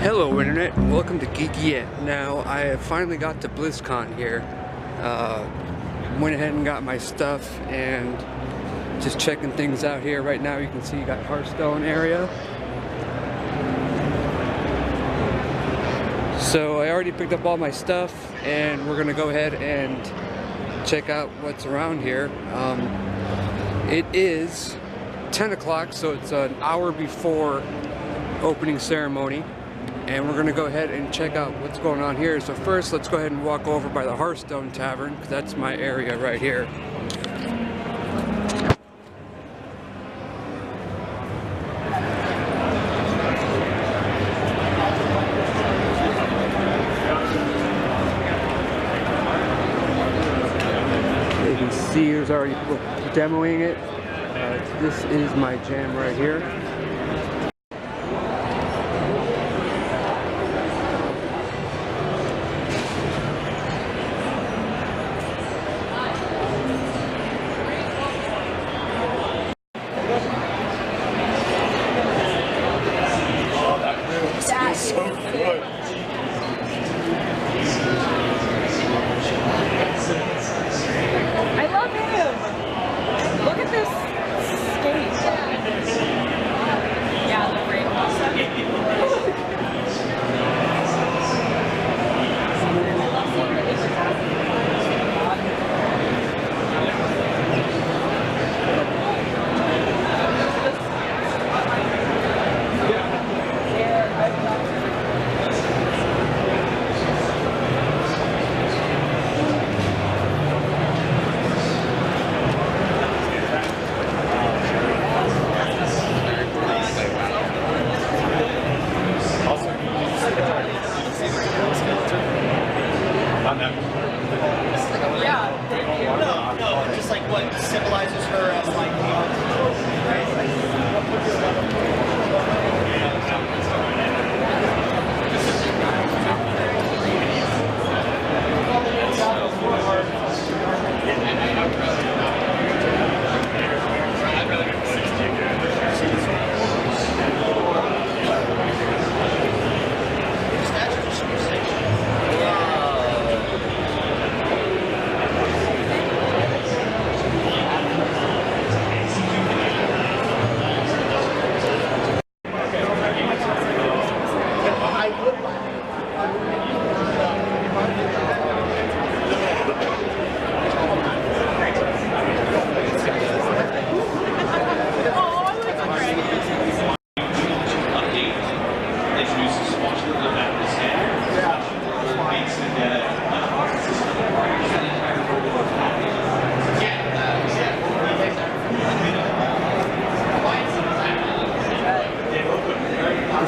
Hello Internet, and welcome to Geeky Ent. Now, I have finally got to Blizzcon here. Went ahead and got my stuff and just checking things out here. Right now you can see you got Hearthstone area. So I already picked up all my stuff and we're gonna go ahead and check out what's around here. It is 10 o'clock, so it's an hour before opening ceremony. And we're gonna go ahead and check out what's going on here. So first, let's go ahead and walk over by the Hearthstone Tavern, because that's my area right here. You can see who's already demoing it. This is my jam right here. So good. I love him. Look at this skate. Yeah, the brain No, just like what symbolizes her as like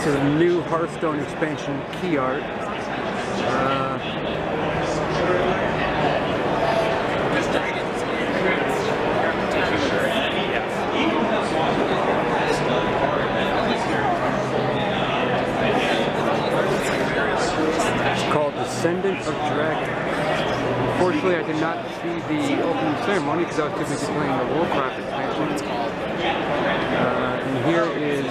This is a new Hearthstone expansion key art. It's called Descendant of Dragon. Unfortunately, I did not see the opening ceremony because I was too busy playing the Warcraft expansion. And here is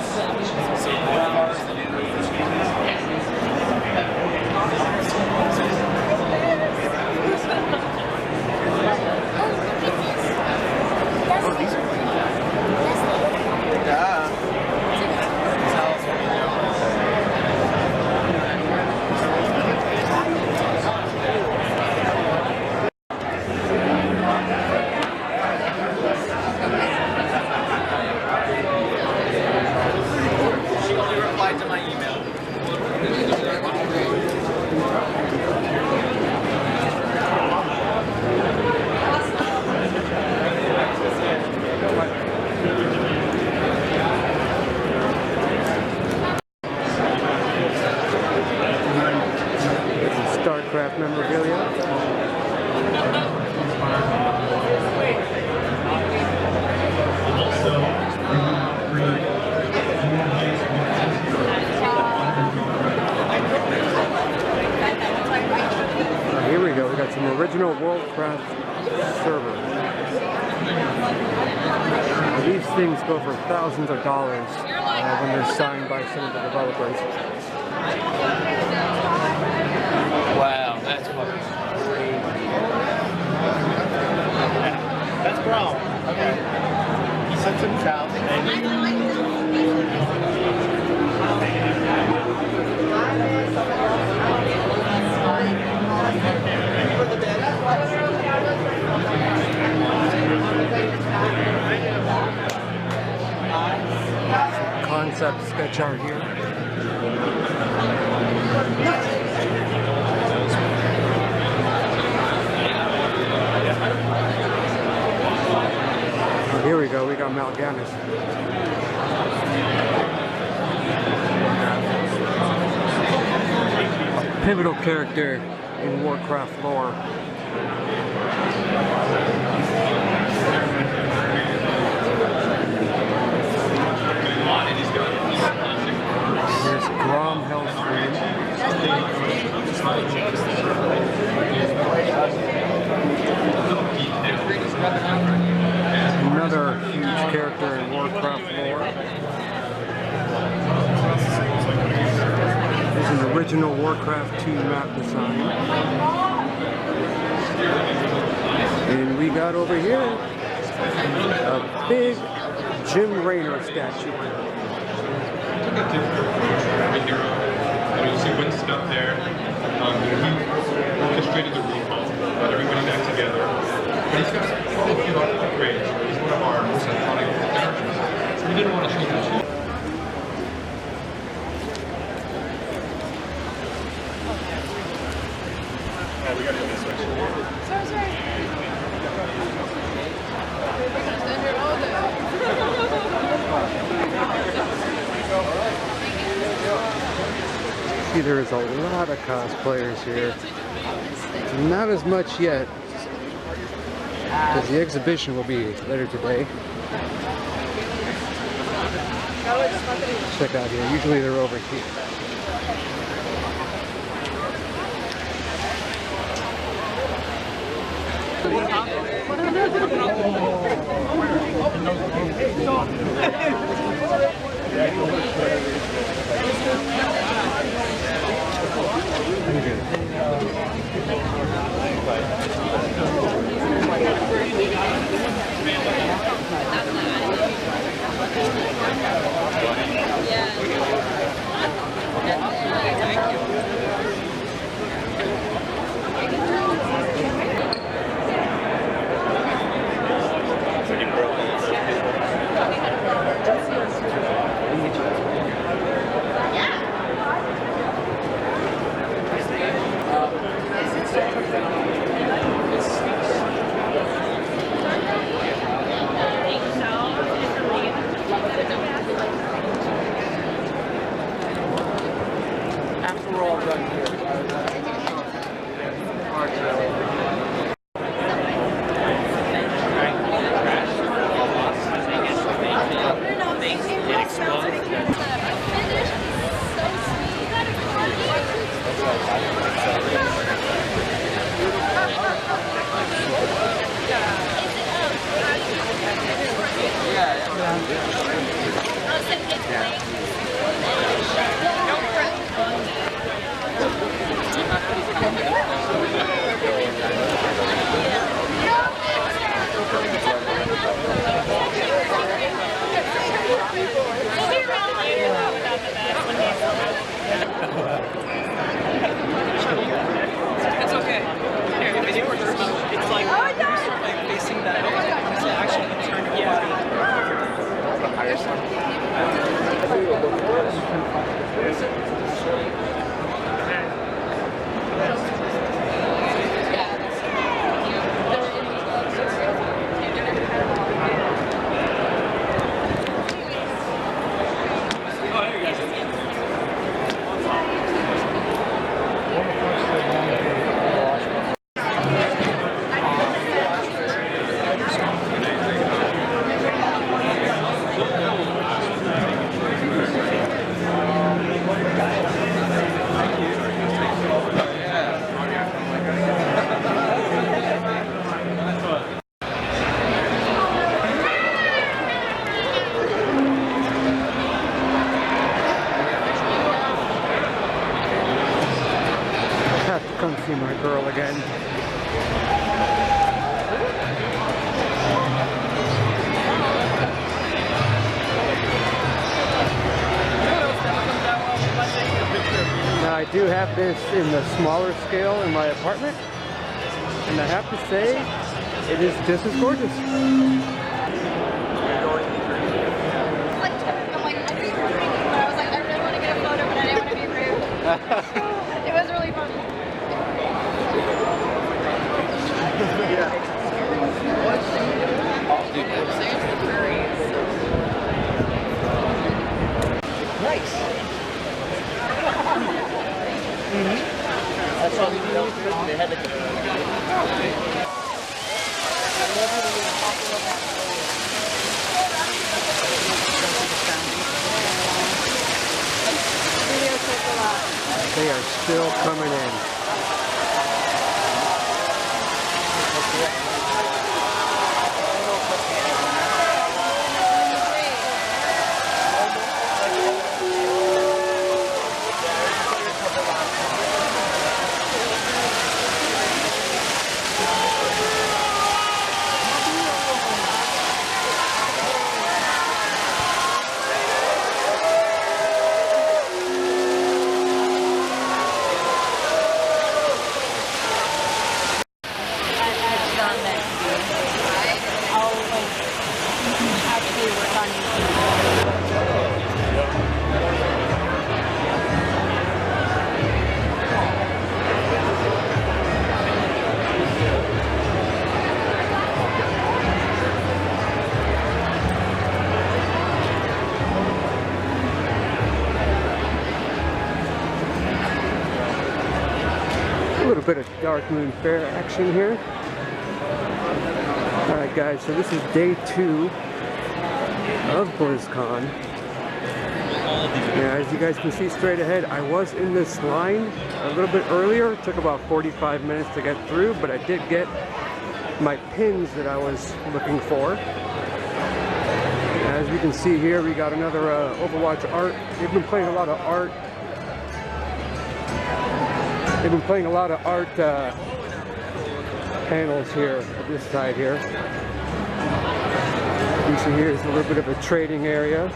Warcraft memorabilia. Here we go, we got some original Warcraft servers. These things go for thousands of dollars. when they're signed by some of the developers. Wow, that's fucking crazy. That's brown. Okay. He sent some child. Concept sketch art here. Oh, here we go, we got Mal'Ganis. A pivotal character in Warcraft lore. Here's Grom Hellstream. Another huge character in Warcraft lore. There's an original Warcraft 2 map design. And we got over here a big Jim Raynor statue. And you'll see Winston up there. He orchestrated the recall, got everybody back together. But he's got some upgrades. He's one of our most iconic characters. So we didn't want to change it. Oh, we got to do this switch. Sorry. We're going to stand here all day. See, there is a lot of cosplayers here. Not as much yet, because the exhibition will be later today. Check out here. Usually they're over here. come see my girl again. Now I do have this in the smaller scale in my apartment, and I have to say, it is just as gorgeous. It was really fun. Nice. That's all we do. They had like They are still coming in. A little bit of Dark Moon Fair action here. Alright guys, so this is day 2 of Blizzcon. Yeah, as you guys can see straight ahead, I was in this line a little bit earlier. It took about 45 minutes to get through, but I did get my pins that I was looking for. As you can see here, we got another Overwatch art. We've been playing a lot of art. They've been playing a lot of art panels here at this side here. You see here is a little bit of a trading area.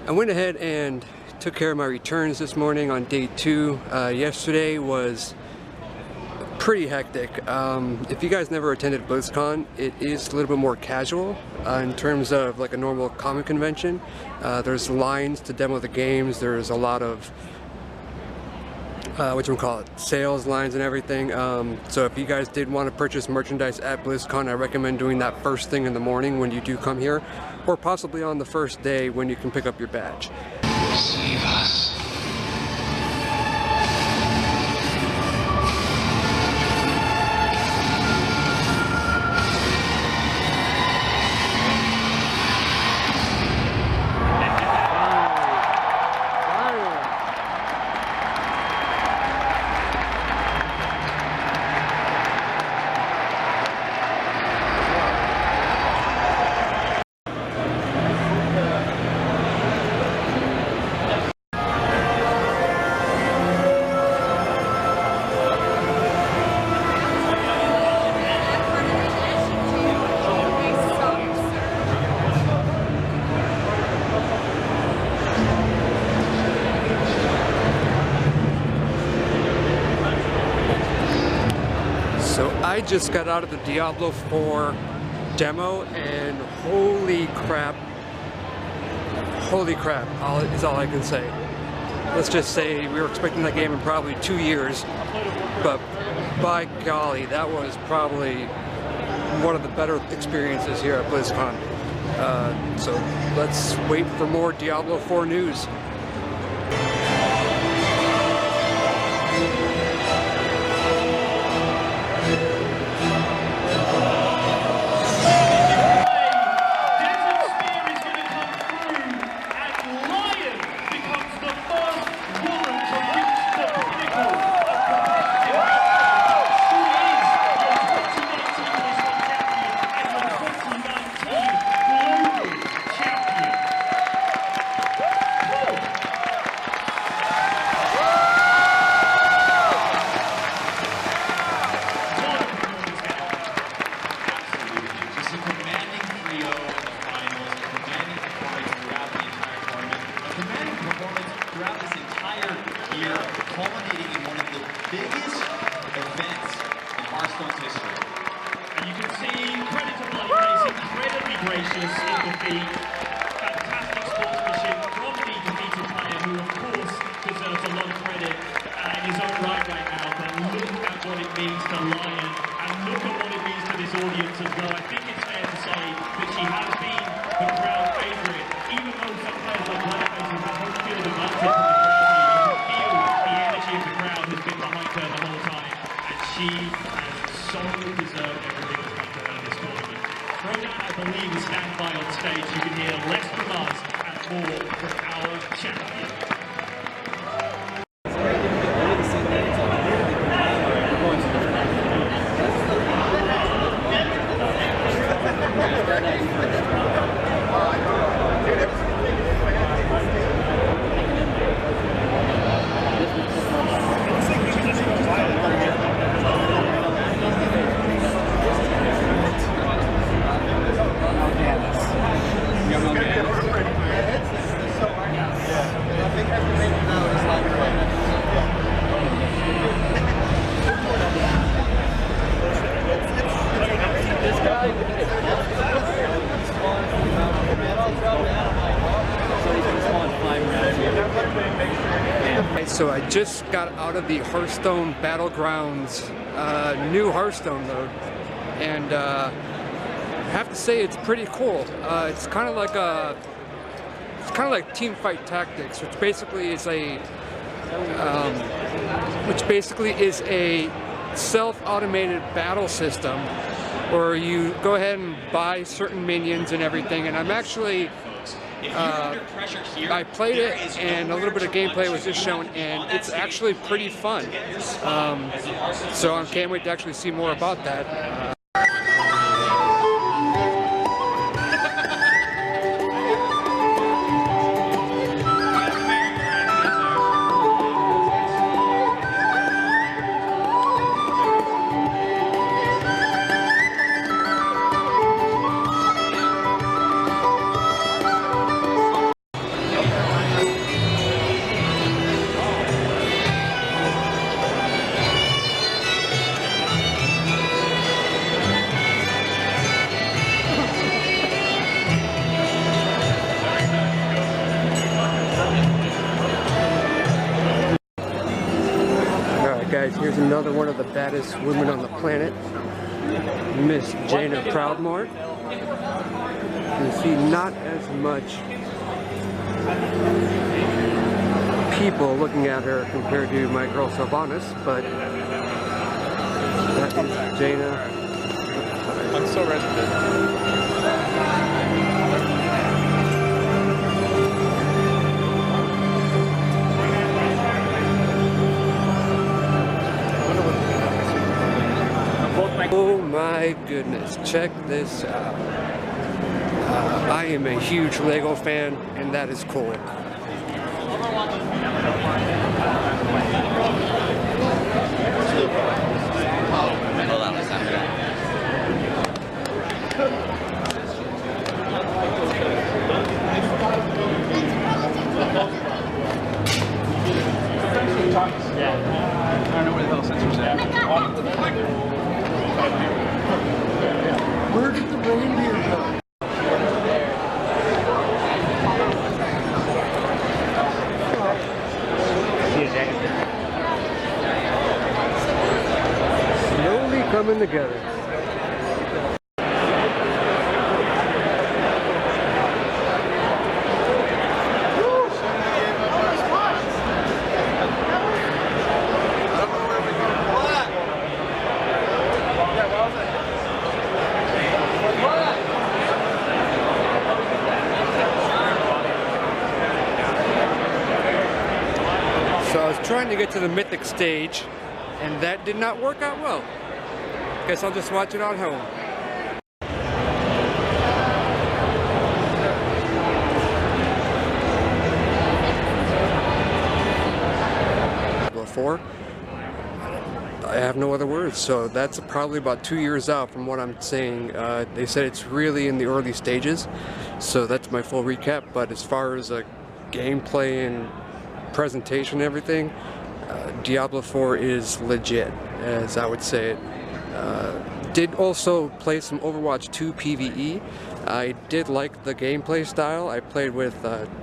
I went ahead and took care of my returns this morning on day 2. Yesterday was pretty hectic. If you guys never attended BlizzCon, it is a little bit more casual in terms of like a normal comic convention. There's lines to demo the games. There's a lot of sales lines and everything. So if you guys did want to purchase merchandise at BlizzCon, I recommend doing that first thing in the morning when you do come here, or possibly on the first day when you can pick up your badge. Save us. I just got out of the Diablo 4 demo, and holy crap is all I can say. Let's just say we were expecting that game in probably 2 years, but by golly, that was probably one of the better experiences here at BlizzCon. So let's wait for more Diablo 4 news. So I just got out of the Hearthstone Battlegrounds new Hearthstone mode, and I have to say it's pretty cool. It's kind of like team fight tactics, which basically is a self-automated battle system where you go ahead and buy certain minions and everything. And I'm actually I played it, and a little bit of gameplay was just shown, and it's actually pretty fun. So I can't wait to actually see more about that. Guys, here's another one of the baddest women on the planet, Miss Jaina Proudmore. You can see not as much people looking at her compared to my girl Sylvanas, but that is Jaina. I'm so ready for this. Oh my goodness, check this out. I am a huge Lego fan, and that is cool. Yeah. I don't know where the hell sensors at. Where did the reindeer go? Slowly coming together. So I was trying to get to the mythic stage, and that did not work out well. Guess I'll just watch it on home. Before, I have no other words, so that's probably about 2 years out from what I'm saying. They said it's really in the early stages, so that's my full recap. But as far as gameplay and presentation and everything, Diablo 4 is legit, as I would say it. Did also play some Overwatch 2 PvE. I did like the gameplay style. I played with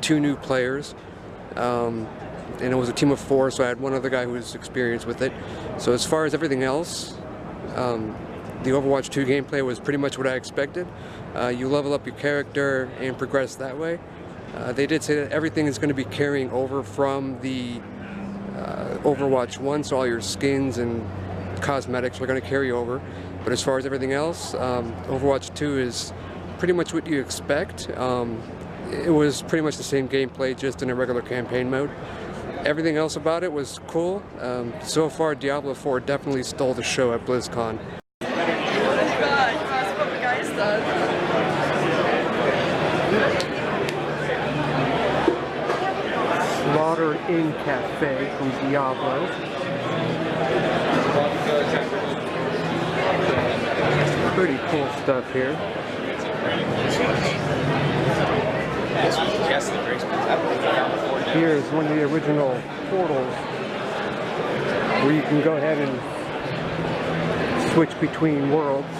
2 new players, and it was a team of 4, so I had one other guy who was experienced with it. So as far as everything else, the Overwatch 2 gameplay was pretty much what I expected. You level up your character and progress that way. They did say that everything is going to be carrying over from the Overwatch 1, so all your skins and cosmetics are going to carry over. But as far as everything else, Overwatch 2 is pretty much what you expect. it was pretty much the same gameplay, just in a regular campaign mode. Everything else about it was cool. So far, Diablo 4 definitely stole the show at BlizzCon. Slaughter Inn Cafe from Diablo. Pretty cool stuff here. Here's one of the original portals where you can go ahead and switch between worlds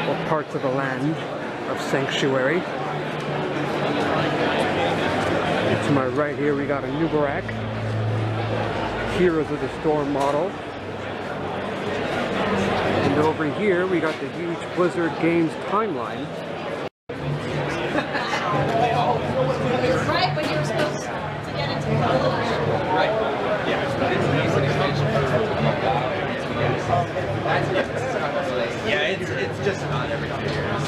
or parts of the land of Sanctuary. To my right here we got a Nubarak, Heroes of the Storm model. And over here we got the huge Blizzard Games timeline. Right when you were supposed to get into college. Right. Yeah. Yeah, it's just about every 2 years.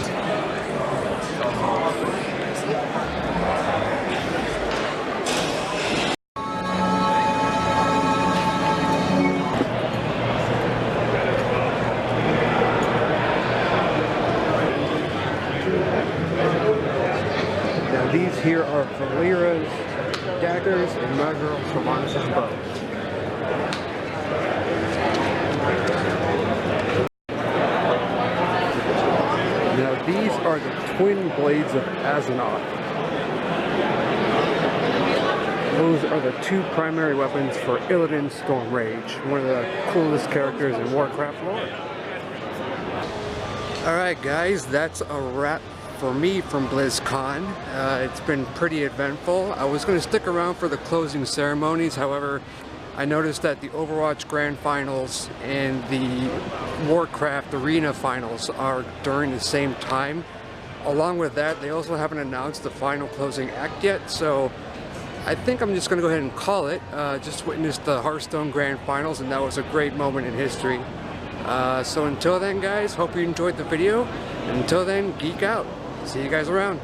Now these here are Valera's daggers and my girl Sylvanas' bow. Now these are the twin blades of Azeroth. Those are the two primary weapons for Illidan's Storm Rage, one of the coolest characters in Warcraft lore. Alright guys, that's a wrap for me from BlizzCon. It's been pretty eventful. I was going to stick around for the closing ceremonies, however, I noticed that the Overwatch Grand Finals and the Warcraft Arena Finals are during the same time. Along with that, they also haven't announced the final closing act yet, so I think I'm just going to go ahead and call it. Just witnessed the Hearthstone Grand Finals, and that was a great moment in history. So until then guys, hope you enjoyed the video. And until then, geek out. See you guys around.